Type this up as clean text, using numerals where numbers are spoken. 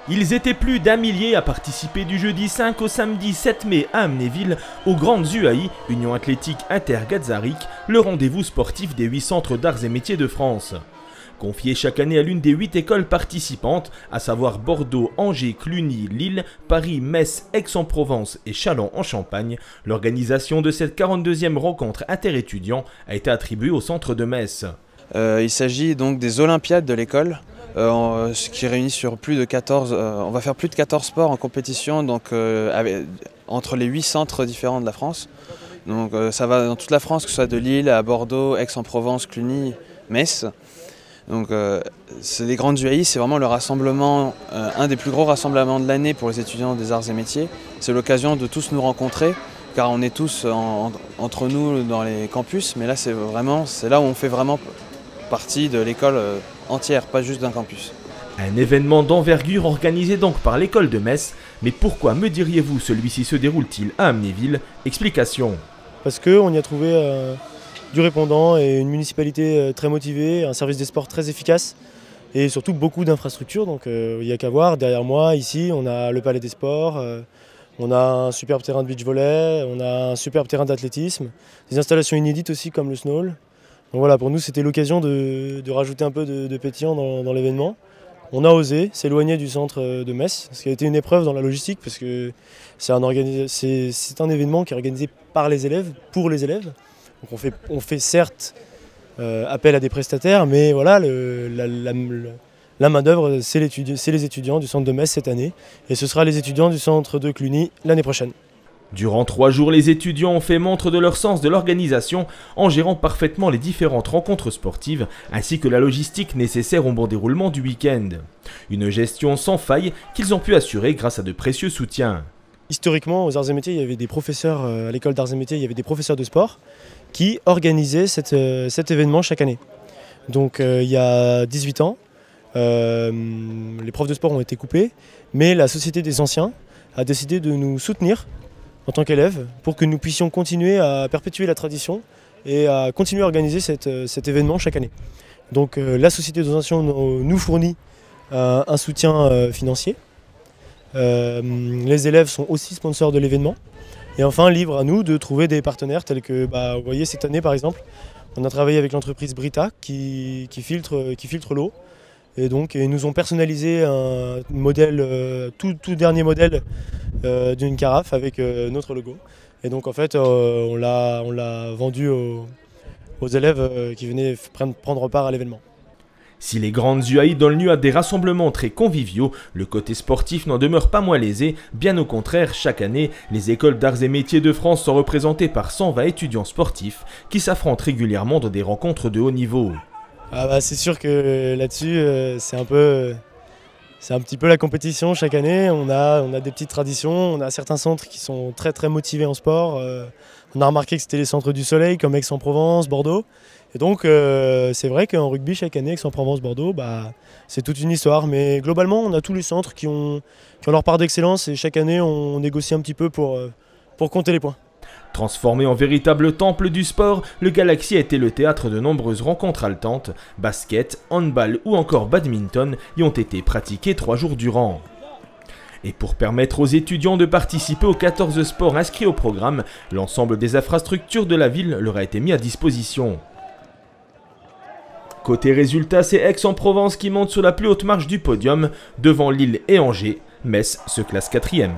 Ils étaient plus d'un millier à participer du jeudi 5 au samedi 7 mai à Amnéville, aux Grandes UAI, Union Athlétique Inter-Gazaric, le rendez-vous sportif des 8 centres d'arts et métiers de France. Confié chaque année à l'une des 8 écoles participantes, à savoir Bordeaux, Angers, Cluny, Lille, Paris, Metz, Aix-en-Provence et Châlons en Champagne, l'organisation de cette 42e rencontre interétudiants a été attribuée au centre de Metz. Il s'agit donc des Olympiades de l'école. Ce qui réunit sur plus de 14, on va faire plus de 14 sports en compétition donc, entre les 8 centres différents de la France. Donc ça va dans toute la France, que ce soit de Lille à Bordeaux, Aix-en-Provence, Cluny, Metz. Donc c'est les grandes UAI, c'est vraiment le rassemblement, un des plus gros rassemblements de l'année pour les étudiants des arts et métiers. C'est l'occasion de tous nous rencontrer, car on est tous entre nous dans les campus, mais là c'est là où on fait vraiment partie de l'école entière, pas juste d'un campus. Un événement d'envergure organisé donc par l'école de Metz, mais pourquoi me diriez-vous celui-ci se déroule-t-il à Amnéville? Explication. Parce qu'on y a trouvé du répondant et une municipalité très motivée, un service des sports très efficace et surtout beaucoup d'infrastructures, donc il n'y a qu'à voir. Derrière moi, ici, on a le Palais des Sports, on a un superbe terrain de beach volley, on a un superbe terrain d'athlétisme, des installations inédites aussi comme le Snowl. Donc voilà, pour nous c'était l'occasion de rajouter un peu de pétillant dans l'événement. On a osé s'éloigner du centre de Metz, ce qui a été une épreuve dans la logistique parce que c'est un événement qui est organisé par les élèves, pour les élèves. Donc on fait certes appel à des prestataires, mais voilà, la main d'œuvre c'est les étudiants du centre de Metz cette année et ce sera les étudiants du centre de Cluny l'année prochaine. Durant 3 jours, les étudiants ont fait montre de leur sens de l'organisation en gérant parfaitement les différentes rencontres sportives ainsi que la logistique nécessaire au bon déroulement du week-end. Une gestion sans faille qu'ils ont pu assurer grâce à de précieux soutiens. Historiquement, aux arts et métiers, il y avait des professeurs, à l'école d'arts et métiers, il y avait des professeurs de sport qui organisaient cet événement chaque année. Donc il y a 18 ans, les profs de sport ont été coupés, mais la Société des anciens a décidé de nous soutenir en tant qu'élèves pour que nous puissions continuer à perpétuer la tradition et à continuer à organiser cet événement chaque année. Donc la Société des anciens nous fournit un soutien financier. Les élèves sont aussi sponsors de l'événement. Et enfin, libre à nous de trouver des partenaires tels que, vous voyez, cette année par exemple, on a travaillé avec l'entreprise Brita qui filtre l'eau. Et donc ils nous ont personnalisé un modèle, tout dernier modèle d'une carafe avec notre logo. Et donc en fait on l'a vendu aux élèves qui venaient prendre part à l'événement. Si les grandes UAI donnent lieu à des rassemblements très conviviaux, le côté sportif n'en demeure pas moins lésé. Bien au contraire, chaque année, les écoles d'arts et métiers de France sont représentées par 120 étudiants sportifs qui s'affrontent régulièrement dans des rencontres de haut niveau. C'est sûr que là-dessus, c'est un petit peu la compétition chaque année. On a des petites traditions, on a certains centres qui sont très très motivés en sport. On a remarqué que c'était les centres du soleil comme Aix-en-Provence, Bordeaux. Et donc c'est vrai qu'en rugby chaque année, Aix-en-Provence, Bordeaux, c'est toute une histoire. Mais globalement, on a tous les centres qui ont leur part d'excellence et chaque année, on négocie un petit peu pour compter les points. Transformé en véritable temple du sport, le Galaxy a été le théâtre de nombreuses rencontres haletantes. Basket, handball ou encore badminton y ont été pratiqués 3 jours durant. Et pour permettre aux étudiants de participer aux 14 sports inscrits au programme, l'ensemble des infrastructures de la ville leur a été mis à disposition. Côté résultat, c'est Aix-en-Provence qui monte sur la plus haute marche du podium, devant Lille et Angers. Metz se classe 4e.